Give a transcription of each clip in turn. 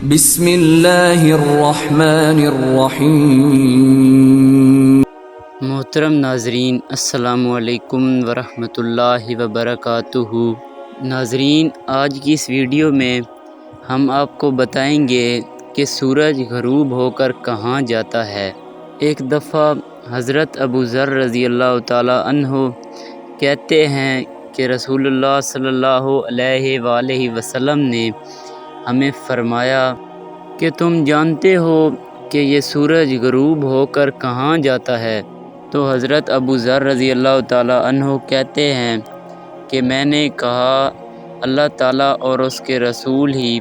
بسم اللہ الرحمن الرحیم۔ محترم ناظرین، السلام علیکم ورحمۃ اللہ وبرکاتہ۔ ناظرین، آج کی اس ویڈیو میں ہم آپ کو بتائیں گے کہ سورج غروب ہو کر کہاں جاتا ہے۔ ایک دفعہ حضرت ابو ذر رضی اللہ تعالی عنہ کہتے ہیں کہ رسول اللہ صلی اللہ علیہ وآلہ وسلم نے ہمیں فرمایا کہ تم جانتے ہو کہ یہ سورج غروب ہو کر کہاں جاتا ہے؟ تو حضرت ابو ذر رضی اللہ تعالی عنہ کہتے ہیں کہ میں نے کہا، اللہ تعالیٰ اور اس کے رسول ہی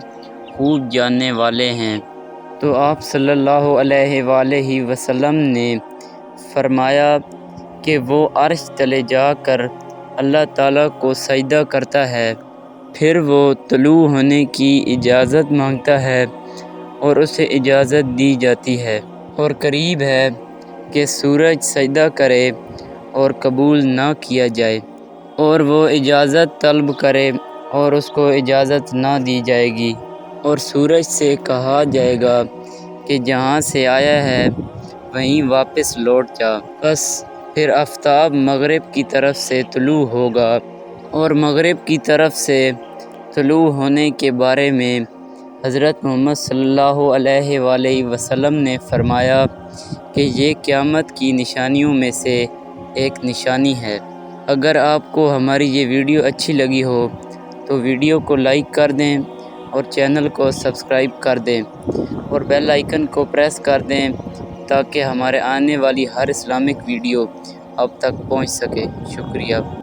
خوب جاننے والے ہیں۔ تو آپ صلی اللہ علیہ وآلہ وسلم نے فرمایا کہ وہ عرش تلے جا کر اللہ تعالیٰ کو سجدہ کرتا ہے، پھر وہ طلوع ہونے کی اجازت مانگتا ہے اور اسے اجازت دی جاتی ہے، اور قریب ہے کہ سورج سجدہ کرے اور قبول نہ کیا جائے، اور وہ اجازت طلب کرے اور اس کو اجازت نہ دی جائے گی، اور سورج سے کہا جائے گا کہ جہاں سے آیا ہے وہیں واپس لوٹ جا۔ بس پھر آفتاب مغرب کی طرف سے طلوع ہوگا، اور مغرب کی طرف سے طلوع ہونے کے بارے میں حضرت محمد صلی اللہ علیہ وآلہ وسلم نے فرمایا کہ یہ قیامت کی نشانیوں میں سے ایک نشانی ہے۔ اگر آپ کو ہماری یہ ویڈیو اچھی لگی ہو تو ویڈیو کو لائک کر دیں اور چینل کو سبسکرائب کر دیں اور بیل آئیکن کو پریس کر دیں تاکہ ہمارے آنے والی ہر اسلامک ویڈیو آپ تک پہنچ سکے۔ شکریہ۔